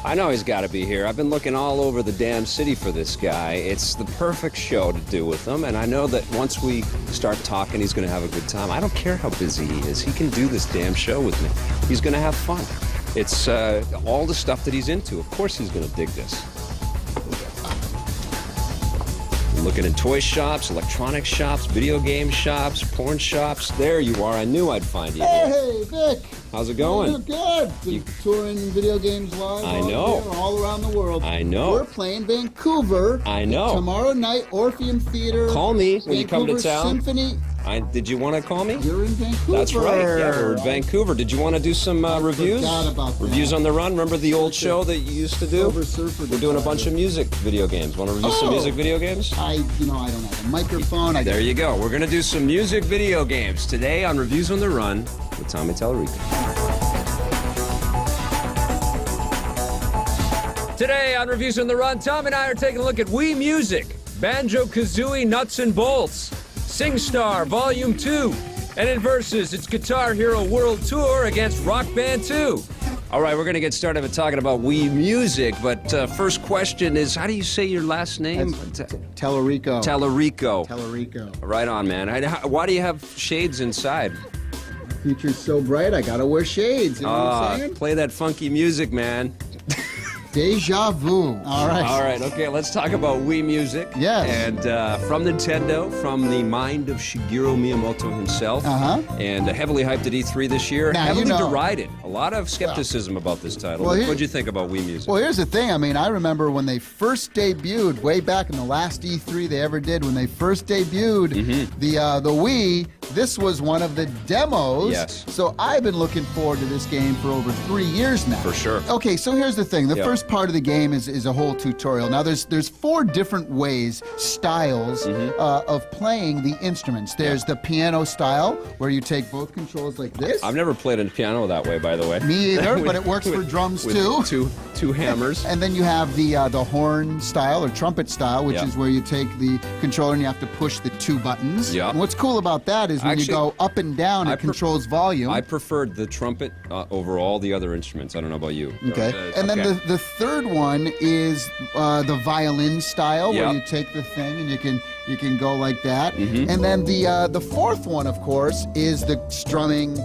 I know he's got to be here. I've been looking all over the damn city for this guy. It's the perfect show to do with him, and I know that once we start talking, he's going to have a good time. I don't care how busy he is. He can do this damn show with me. He's going to have fun. It's all the stuff that he's into. Of course he's going to dig this. Looking in toy shops, electronic shops, video game shops, porn shops. There you are. I knew I'd find you. Hey, Vic. How's it going? Oh, good. Been touring video games live. I know. All around the world. I know. We're playing Vancouver. I know. Tomorrow night, Orpheum Theater. Call me when you come to town. Symphony. Did you want to call me? You're in Vancouver. That's right. Yeah, we're in Vancouver. Did you want to do some reviews? Forgot about that. Reviews on the Run. Remember the old show that you used to do? Silver Surfer. We're doing a bunch of music video games. Want to review some music video games? I don't have a microphone. There you go. We're going to do some music video games today on Reviews on the Run with Tommy Tallarico. Today on Reviews on the Run, Tom and I are taking a look at Wii Music, Banjo-Kazooie Nuts and Bolts, SingStar Volume 2, and in Versus, it's Guitar Hero World Tour against Rock Band 2. All right, we're going to get started with talking about Wii Music, but first question is, how do you say your last name? Tallarico. Tallarico. Tallarico. Right on, man. Why do you have shades inside? Future's so bright, I gotta wear shades. You know what I'm saying? Play that funky music, man. Deja vu. All right. All right, okay, let's talk about Wii Music. Yes. And from Nintendo, from the mind of Shigeru Miyamoto himself. And heavily hyped at E3 this year. Now, heavily derided. A lot of skepticism about this title. Well, What'd you think about Wii Music? Well, here's the thing. I mean, I remember when they first debuted, way back in the last E3 they ever did, when they first debuted the Wii, this was one of the demos. Yes. So I've been looking forward to this game for over 3 years now. For sure. Okay, so here's the thing. The first part of the game is a whole tutorial. Now, there's 4 different ways, styles, of playing the instruments. There's the piano style, where you take both controls like this. I've never played a piano that way, by the way. Me either, but it works for drums too. Two hammers. And then you have the horn style or trumpet style, which is where you take the controller and you have to push the 2 buttons. Yeah. And what's cool about that is when you go up and down, it controls volume. I preferred the trumpet over all the other instruments. I don't know about you. Okay. And then the third one is the violin style, where you take the thing and you can go like that. And then the fourth one, of course, is the strumming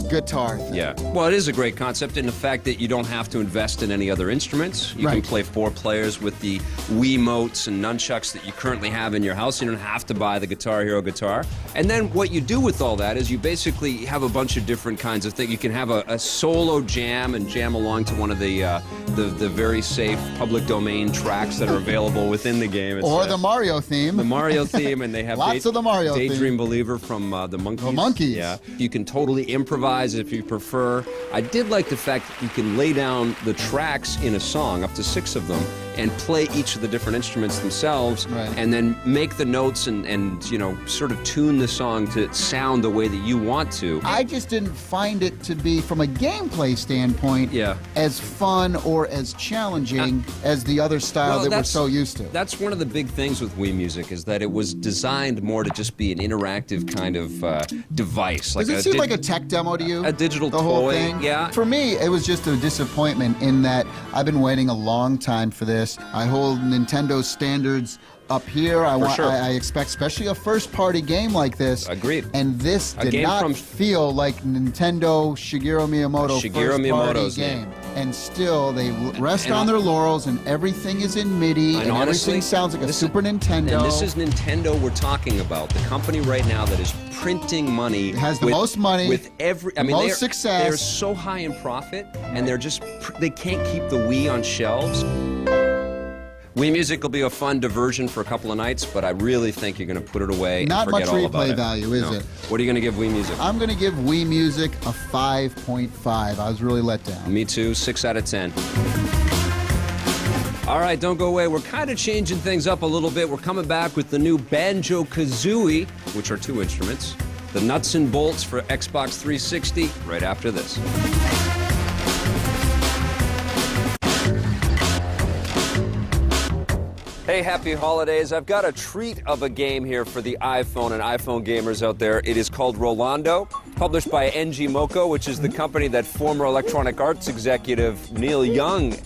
guitar thing. Yeah. Well, it is a great concept in the fact that you don't have to invest in any other instruments. You can play 4 players with the Wiimotes and nunchucks that you currently have in your house. You don't have to buy the Guitar Hero guitar. And then what you do with all that is you basically have a bunch of different kinds of things. You can have a solo jam and jam along to one of the very safe public domain tracks that are available within the game. It's, or the Mario theme. The Mario theme, and they have lots of the Mario Daydream theme. Believer from the Monkees. The Monkees. Yeah. You can totally improvise if you prefer. I did like the fact that you can lay down the tracks in a song, up to 6 of them, and play each of the different instruments themselves, and then make the notes and you know, sort of tune the song to sound the way that you want to. I just didn't find it to be, from a gameplay standpoint, as fun or as challenging as the other style that we're so used to. That's one of the big things with Wii Music, is that it was designed more to just be an interactive kind of device. Does it seem like a tech demo to you? A digital the toy, whole thing? yeah. For me, it was just a disappointment in that I've been waiting a long time for this. I hold Nintendo standards up here. I expect, especially a first-party game like this. Agreed. And this did not feel like Nintendo Shigeru Miyamoto first-party game. And still, they rest on their laurels, and everything is in MIDI, and honestly, everything sounds like a Super Nintendo. And this is Nintendo we're talking about, the company right now that is printing money. It has the most money, with every. I mean, most success. They're so high in profit, and they can't keep the Wii on shelves. Wii Music will be a fun diversion for a couple of nights, but I really think you're going to put it away Not and forget much all about it. replay value, is it? What are you going to give Wii Music? I'm going to give Wii Music a 5.5. I was really let down. Me too, 6 out of 10. All right, don't go away. We're kind of changing things up a little bit. We're coming back with the new Banjo-Kazooie, which are 2 instruments. The nuts and bolts for Xbox 360, right after this. Hey, happy holidays. I've got a treat of a game here for the iPhone and iPhone gamers out there. It is called Rolando, published by NG Moko, which is the company that former Electronic Arts executive Neil Young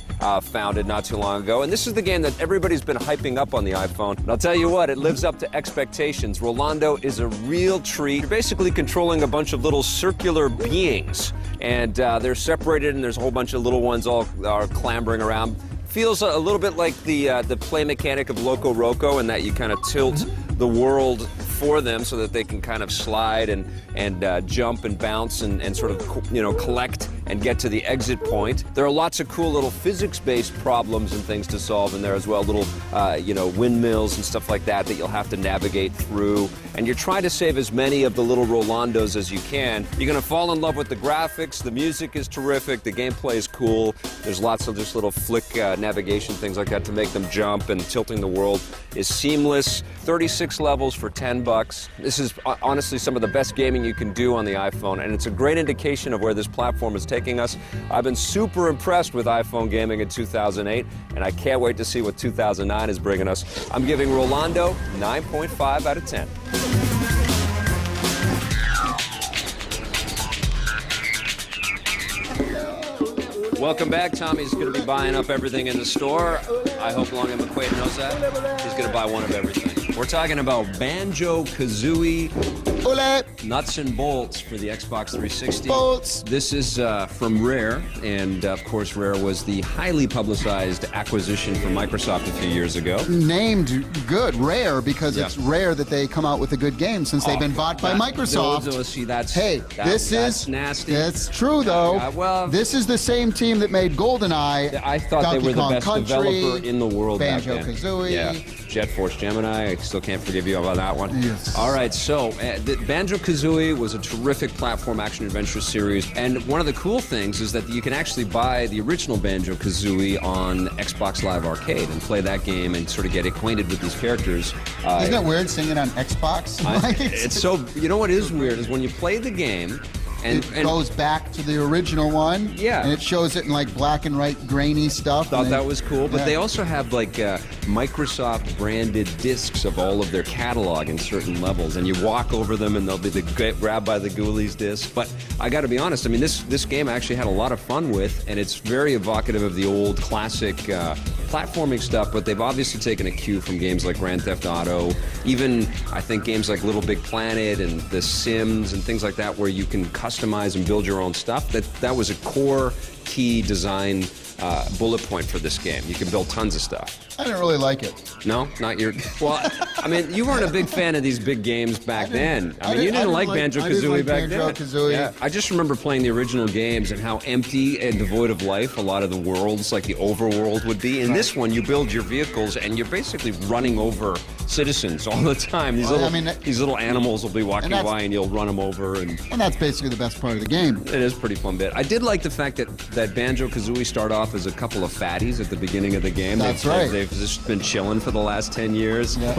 founded not too long ago. And this is the game that everybody's been hyping up on the iPhone. And I'll tell you what, it lives up to expectations. Rolando is a real treat. You're basically controlling a bunch of little circular beings. And they're separated, and there's a whole bunch of little ones all are clambering around. Feels a little bit like the play mechanic of Loco Roco, in that you kind of tilt the world for them so that they can kind of slide and jump and bounce and sort of, you know, collect and get to the exit point. There are lots of cool little physics-based problems and things to solve in there as well, little, you know, windmills and stuff like that you'll have to navigate through. And you're trying to save as many of the little Rolandos as you can. You're gonna fall in love with the graphics, the music is terrific, the gameplay is cool. There's lots of just little flick navigation things like that to make them jump, and tilting the world is seamless. 36 levels for 10 bucks. This is honestly some of the best gaming you can do on the iPhone, and it's a great indication of where this platform is taking us. I've been super impressed with iPhone gaming in 2008, and I can't wait to see what 2009 is bringing us. I'm giving Rolando 9.5 out of 10. Welcome back. Tommy's going to be buying up everything in the store. I hope Long and McQuaid knows that. He's going to buy one of everything. We're talking about Banjo-Kazooie nuts and bolts for the Xbox 360. Bolts. This is from Rare, and of course Rare was the highly publicized acquisition from Microsoft a few years ago. Named good, Rare, because it's rare that they come out with a good game since they've been bought by Microsoft. That's nasty. That's true, though. Well, this is the same team that made GoldenEye. I thought Donkey they were the Kong best Country, developer in the world back then. Banjo-Kazooie. Yeah. Jet Force Gemini, I still can't forgive you about that one. Yes. All right, so Banjo-Kazooie was a terrific platform action-adventure series, and one of the cool things is that you can actually buy the original Banjo-Kazooie on Xbox Live Arcade and play that game and sort of get acquainted with these characters. Isn't it weird singing on Xbox? It's so, you know what is weird is when you play the game, and goes back to the original one. Yeah. And it shows it in like black and white grainy stuff. Thought that was cool, but they also have like Microsoft branded discs of all of their catalog in certain levels, and you walk over them and they'll be grabbed by the Ghoulies disc. But I got to be honest, I mean this game I actually had a lot of fun with, and it's very evocative of the old classic platforming stuff, but they've obviously taken a cue from games like Grand Theft Auto, even I think games like Little Big Planet and The Sims and things like that, where you can customize and build your own stuff. That was a core key design bullet point for this game. You can build tons of stuff. I didn't really like it. No? Not your... Well, I mean, you weren't a big fan of these big games back then. I mean, you didn't like Banjo-Kazooie back then. Banjo-Kazooie. Yeah. I just remember playing the original games and how empty and devoid of life a lot of the worlds, like the overworld, would be. In this one, you build your vehicles and you're basically running over citizens all the time. These little animals will be walking by and you'll run them over. And that's basically the best part of the game. It is a pretty fun bit. I did like the fact that Banjo-Kazooie start off as a couple of fatties at the beginning of the game. That's right. They've just been chilling for the last 10 years. Yeah.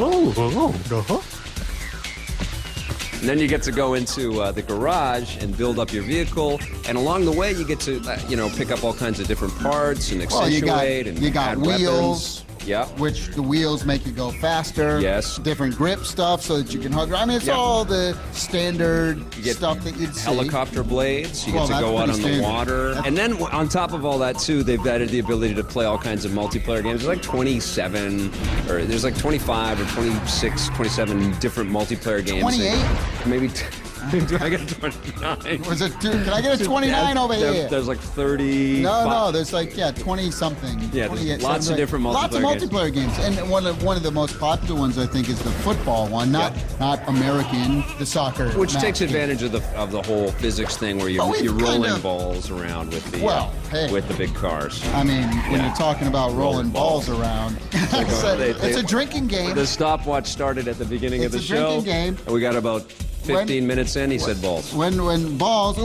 And then you get to go into the garage and build up your vehicle, and along the way you get to pick up all kinds of different parts and accentuate and you got add wheels. Weapons. Yeah. Which the wheels make you go faster. Yes. Different grip stuff so that you can hug. I mean, it's all the standard stuff that you'd see. Helicopter blades. You get to go out on the water. And then on top of all that, too, they've added the ability to play all kinds of multiplayer games. There's like 27, or there's like 25 or 26, 27 different multiplayer games. 28? Maybe... Do I get a 29? Can I get a 29 over here? There's like 30. No, there's like 20-something. Yeah, lots of different multiplayer games. And one of the most popular ones I think is the football one, not American, the soccer. Which takes advantage of the whole physics thing where you're rolling balls around with the big cars. I mean, when you're talking about rolling balls around, it's a drinking game. The stopwatch started at the beginning of the show. It's a drinking game. And we got about 15 minutes in, he said balls. When balls,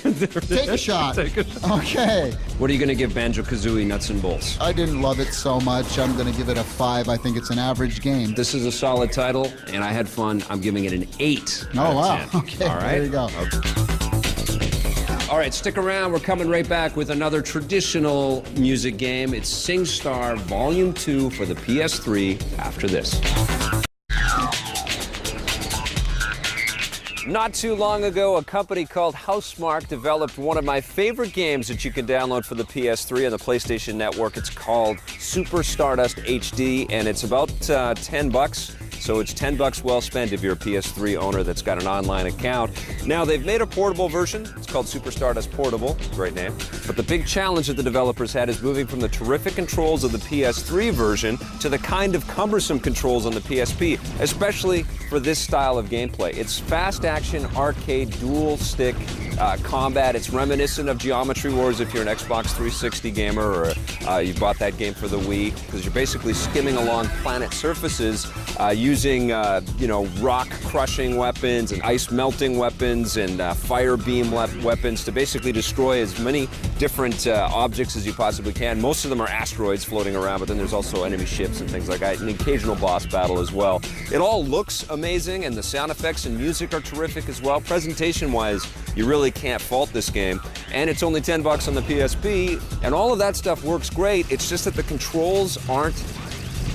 take a shot. Okay. What are you going to give Banjo-Kazooie nuts and bolts? I didn't love it so much. I'm going to give it a 5. I think it's an average game. This is a solid title, and I had fun. I'm giving it an 8. Oh, wow. 10. Okay, all right. There you go. Okay. All right, stick around. We're coming right back with another traditional music game. It's SingStar Volume 2 for the PS3 after this. Not too long ago, a company called Housemarque developed one of my favorite games that you can download for the PS3 and the PlayStation Network. It's called Super Stardust HD, and it's about 10 bucks. So it's 10 bucks well spent if you're a PS3 owner that's got an online account. Now, they've made a portable version. It's called Super Stardust Portable. Great name. But the big challenge that the developers had is moving from the terrific controls of the PS3 version to the kind of cumbersome controls on the PSP, especially for this style of gameplay. It's fast action, arcade, dual stick combat. It's reminiscent of Geometry Wars if you're an Xbox 360 gamer or you bought that game for the Wii, because you're basically skimming along planet surfaces using, rock crushing weapons and ice melting weapons and fire beam weapons to basically destroy as many different objects as you possibly can. Most of them are asteroids floating around, but then there's also enemy ships and things like that, an occasional boss battle as well. It all looks amazing, and the sound effects and music are terrific as well. Presentation-wise, you really can't fault this game, and it's only 10 bucks on the PSP, and all of that stuff works great. It's just that the controls aren't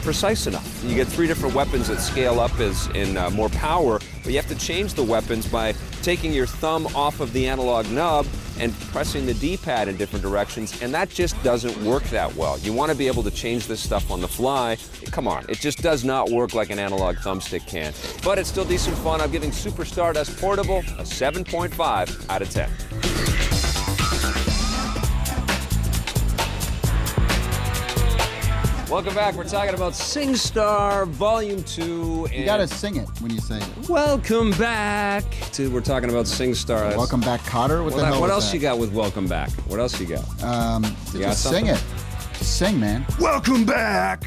precise enough. You get 3 different weapons that scale up as in more power, but you have to change the weapons by taking your thumb off of the analog nub and pressing the D-pad in different directions, and that just doesn't work that well. You want to be able to change this stuff on the fly. Come on, it just does not work like an analog thumbstick can. But it's still decent fun. I'm giving Super Stardust Portable a 7.5 out of 10. Welcome back. We're talking about SingStar Volume 2. And you gotta sing it when you say it. Welcome back to. We're talking about SingStar. Welcome back, Cotter. What the hell? What is else that? you got with Welcome Back? What else you got? You just sing it. Just sing, man. Welcome back.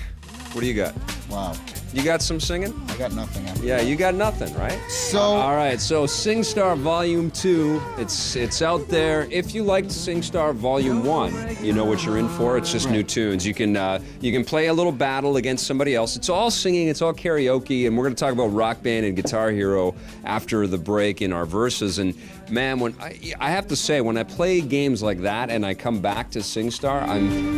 What do you got? Wow. You got some singing? I got nothing. Yeah, you got nothing, right? So all right, so SingStar Volume 2, it's out there. If you liked SingStar Volume 1, you know what you're in for. It's just new tunes. You can play a little battle against somebody else. It's all singing, it's all karaoke, and we're going to talk about Rock Band and Guitar Hero after the break in our verses. And man, when I have to say, when I play games like that and I come back to SingStar,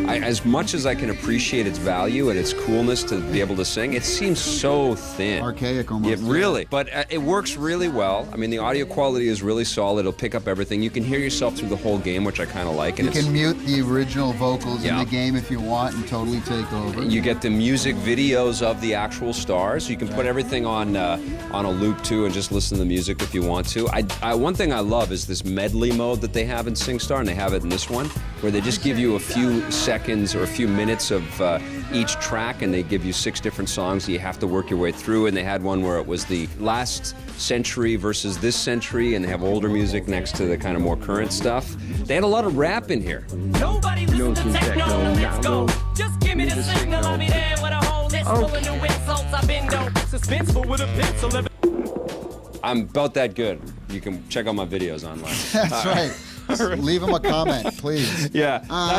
as much as I can appreciate its value and its coolness to be able to sing, it seems so thin. Archaic almost. Really. But it works really well. I mean, the audio quality is really solid. It'll pick up everything. You can hear yourself through the whole game, which I kind of like. And you can mute the original vocals in the game if you want and totally take over. You get the music videos of the actual stars. You can put everything on a loop, too, and just listen to the music if you want to. One thing I love is this medley mode that they have in SingStar, and they have it in this one, where they just give you a few seconds or a few minutes of each track, and they give you 6 different songs that you have to work your way through. And they had one where it was the last century versus this century, and they have older music next to the kind of more current stuff. They had a lot of rap in here. Nobody listen to techno, let's go. Just give me the signal, I'll be there with a whole list full of new insults. I've been dope, suspenseful with a pencil. I'm about that good. You can check out my videos online. That's right. Leave them a comment, please. Yeah,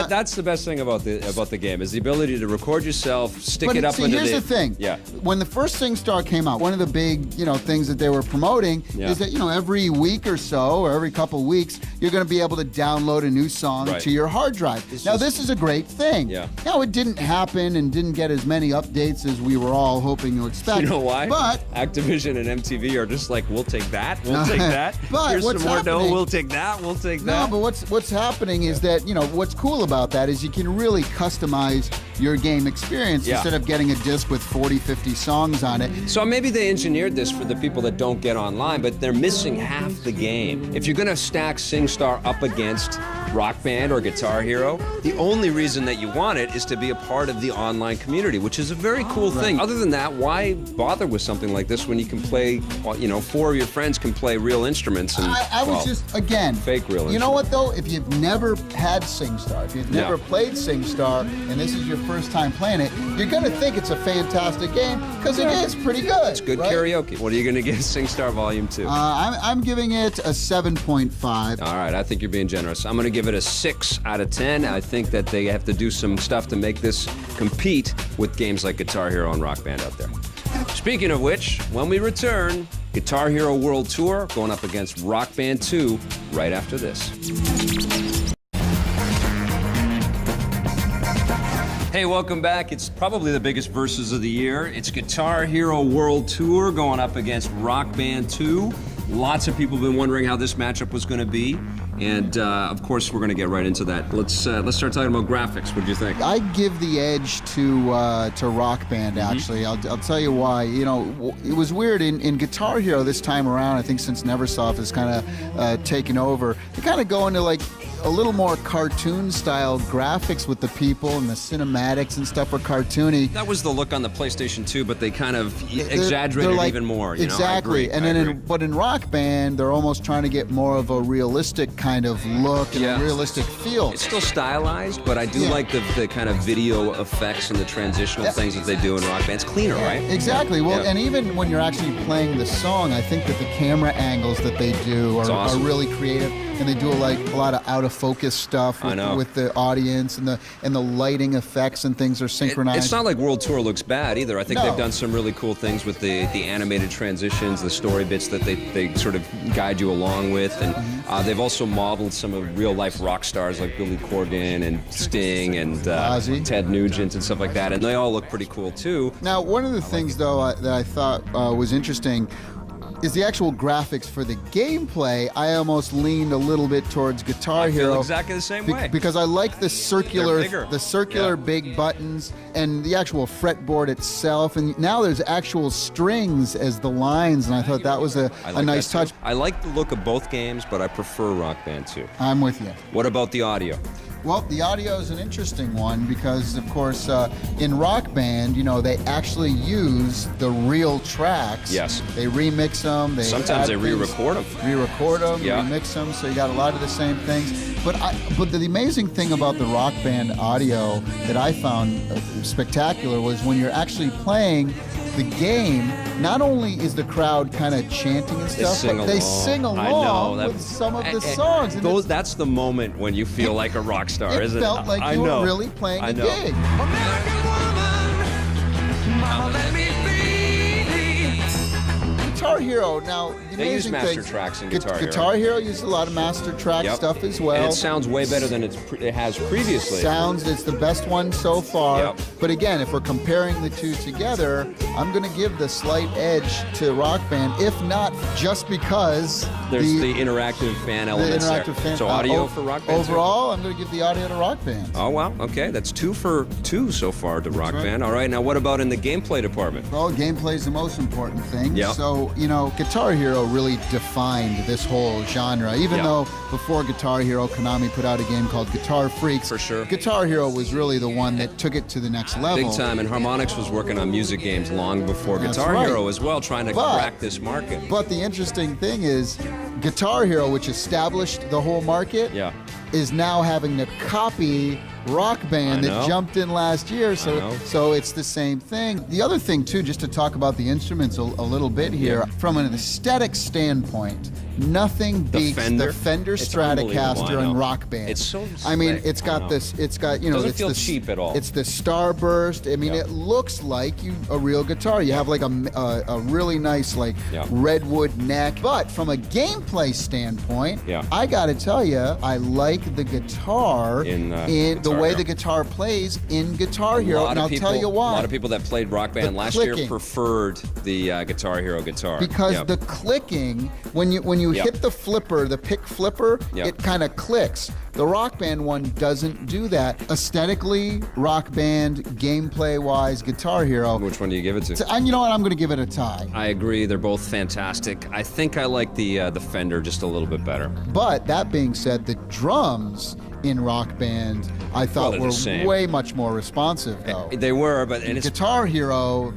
that's the best thing about the game is the ability to record yourself, stick it up into the. Here's the thing. Yeah. When the first SingStar came out, one of the big things that they were promoting is that every week or so, or every couple of weeks, you're going to be able to download a new song to your hard drive. This is a great thing. Yeah. Now it didn't happen and didn't get as many updates as we were all hoping to expect. You know why? But Activision and MTV are just like, we'll take that, we'll take that. But here's what's some more happening? dough, we'll take that, we'll take that. No, but what's happening is that, what's cool about that is you can really customize your game experience instead of getting a disc with 40, 50 songs on it. So maybe they engineered this for the people that don't get online, but they're missing half the game. If you're going to stack SingStar up against Rock Band or Guitar Hero, the only reason that you want it is to be a part of the online community, which is a very cool thing. Other than that, why bother with something like this when you can play, 4 of your friends can play real instruments and I was just, again, fake real instruments. You know what, though? If you've never had SingStar, if you've never played SingStar, and this is your first time playing it, you're going to think it's a fantastic game, because it is pretty good. It's good karaoke. What are you going to give SingStar Volume 2? I'm giving it a 7.5. All right, I think you're being generous. I'm going to give it a 6 out of 10. I think that they have to do some stuff to make this compete with games like Guitar Hero and Rock Band out there. Speaking of which, when we return, Guitar Hero World Tour going up against Rock Band 2 right after this. Hey, welcome back. It's probably the biggest versus of the year. It's Guitar Hero World Tour going up against Rock Band 2. Lots of people have been wondering how this matchup was going to be, and of course we're going to get right into that. Let's start talking about graphics. What do you think? I give the edge to Rock Band. Actually, I'll tell you why. You know, it was weird in Guitar Hero this time around. I think since Neversoft has kind of taken over, they kind of go into like a little more cartoon-style graphics with the people, and the cinematics and stuff were cartoony. That was the look on the PlayStation 2, but they kind of exaggerated it even more. Exactly. And then, but in Rock Band, they're almost trying to get more of a realistic kind of look and a realistic feel. It's still stylized, but I do like the kind of video effects and the transitional things that they do in Rock Band. It's cleaner, right? Exactly. Well, and even when you're actually playing the song, I think that the camera angles that they do are really creative. And they do like a lot of out of focus stuff with the audience, and the lighting effects and things are synchronized. It's not like World Tour looks bad either. I think they've done some really cool things with the animated transitions, the story bits that they sort of guide you along with, and they've also modeled some of real life rock stars like Billy Corgan and Sting and Ted Nugent and stuff like that, and they all look pretty cool too. Now, one of the things though that I thought was interesting is the actual graphics for the gameplay. I almost leaned a little bit towards Guitar Hero. I feel exactly the same way. Because I like the circular big buttons and the actual fretboard itself. And now there's actual strings as the lines, and I thought that was a nice touch. I like the look of both games, but I prefer Rock Band 2. I'm with you. What about the audio? Well, the audio is an interesting one because, of course, in Rock Band, you know, they actually use the real tracks. Yes. They remix them. Sometimes they re-record them. Remix them. So you got a lot of the same things. But the amazing thing about the Rock Band audio that I found spectacular was when you're actually playing the game, not only is the crowd kind of chanting and stuff, but they sing along with some of the songs. And that's the moment when you feel like a rock star, isn't it? It felt like you were really playing a gig. American woman, mama, let me Guitar Hero, now, the they use amazing master thing, tracks in Guitar Hero. Guitar Hero uses a lot of master track stuff as well. And it sounds way better than it has previously. It's the best one so far. But again, if we're comparing the two together, I'm going to give the slight edge to Rock Band, if not just because there's the interactive fan elements there. So audio for Rock Band overall, I'm going to give the audio to Rock Band. Oh, wow. Okay, that's 2 for 2 so far to Rock Band. All right, now what about in the gameplay department? Well, gameplay is the most important thing. Yep. So, you know, Guitar Hero really defined this whole genre. Even though before Guitar Hero, Konami put out a game called Guitar Freaks. For sure. Guitar Hero was really the one that took it to the next level. Big time, and Harmonix was working on music games long before Guitar Hero as well, trying to crack this market. But the interesting thing is, Guitar Hero, which established the whole market, is now having to copy Rock Band that jumped in last year, so it's the same thing. The other thing too, just to talk about the instruments a little bit here, from an aesthetic standpoint, nothing beats the Fender Stratocaster and Rock Band. It's so slick. I mean, it's got this. It's got, you know, doesn't it's feel cheap at all. It's the Starburst. I mean, it looks like a real guitar. You have like a really nice like redwood neck. But from a gameplay standpoint, I got to tell you, I like the guitar in the way the guitar plays in Guitar Hero, and I'll tell you why. A lot of people that played Rock Band last year preferred the Guitar Hero guitar because the clicking, when you hit the flipper, the pick flipper, it kind of clicks. The Rock Band one doesn't do that. Aesthetically, Rock Band, gameplay-wise, Guitar Hero. Which one do you give it to? And you know what? I'm going to give it a tie. I agree. They're both fantastic. I think I like the Fender just a little bit better. But that being said, the drums in Rock Band, I thought were way much more responsive, though. They were, but in Guitar Hero,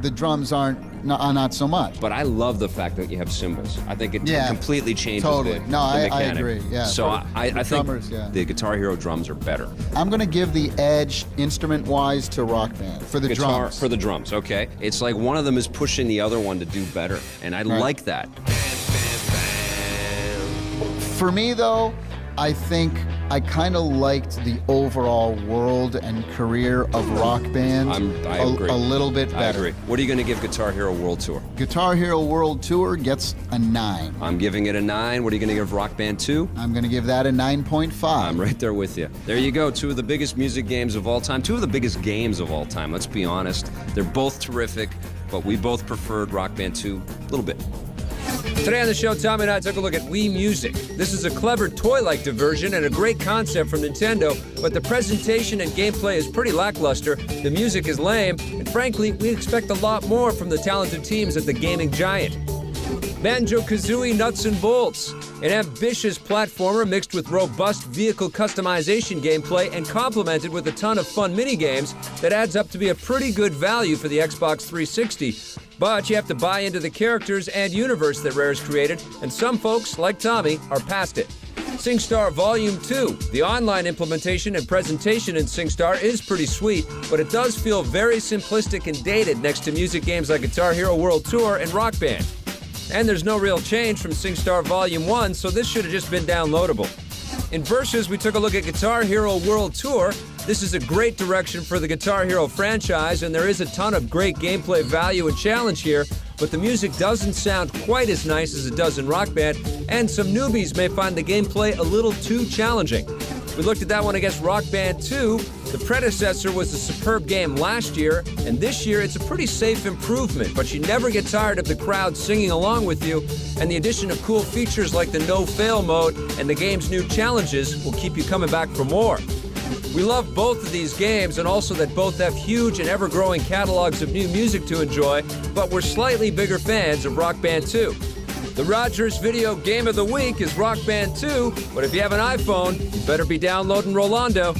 the drums are not so much. But I love the fact that you have cymbals. I think it completely changes the mechanic. I agree. Yeah. So I think the Guitar Hero drums are better. I'm going to give the edge instrument-wise to Rock Band for the drums. For the drums, okay. It's like one of them is pushing the other one to do better, and I like that. For me, though, I think I kind of liked the overall world and career of Rock Band I agree. A little bit better. I agree. What are you going to give Guitar Hero World Tour? Guitar Hero World Tour gets a 9. I'm giving it a 9. What are you going to give Rock Band 2? I'm going to give that a 9.5. I'm right there with you. There you go. 2 of the biggest music games of all time. 2 of the biggest games of all time. Let's be honest. They're both terrific, but we both preferred Rock Band 2 a little bit. Today on the show, Tommy and I took a look at Wii Music. This is a clever toy-like diversion and a great concept from Nintendo, but the presentation and gameplay is pretty lackluster, the music is lame, and frankly, we expect a lot more from the talented teams at the gaming giant. Banjo-Kazooie Nuts and Bolts, an ambitious platformer mixed with robust vehicle customization gameplay and complemented with a ton of fun minigames that adds up to be a pretty good value for the Xbox 360. But you have to buy into the characters and universe that Rare's created, and some folks, like Tommy, are past it. SingStar Volume 2. The online implementation and presentation in SingStar is pretty sweet, but it does feel very simplistic and dated next to music games like Guitar Hero World Tour and Rock Band. And there's no real change from SingStar Volume 1, so this should have just been downloadable. In Versus, we took a look at Guitar Hero World Tour. This is a great direction for the Guitar Hero franchise, and there is a ton of great gameplay value and challenge here, but the music doesn't sound quite as nice as it does in Rock Band, and some newbies may find the gameplay a little too challenging. We looked at that one against Rock Band 2. The predecessor was a superb game last year, and this year it's a pretty safe improvement, but you never get tired of the crowd singing along with you, and the addition of cool features like the no-fail mode and the game's new challenges will keep you coming back for more. We love both of these games, and also that both have huge and ever-growing catalogs of new music to enjoy, but we're slightly bigger fans of Rock Band 2. The Rogers Video Game of the Week is Rock Band 2, but if you have an iPhone, you better be downloading Rolando.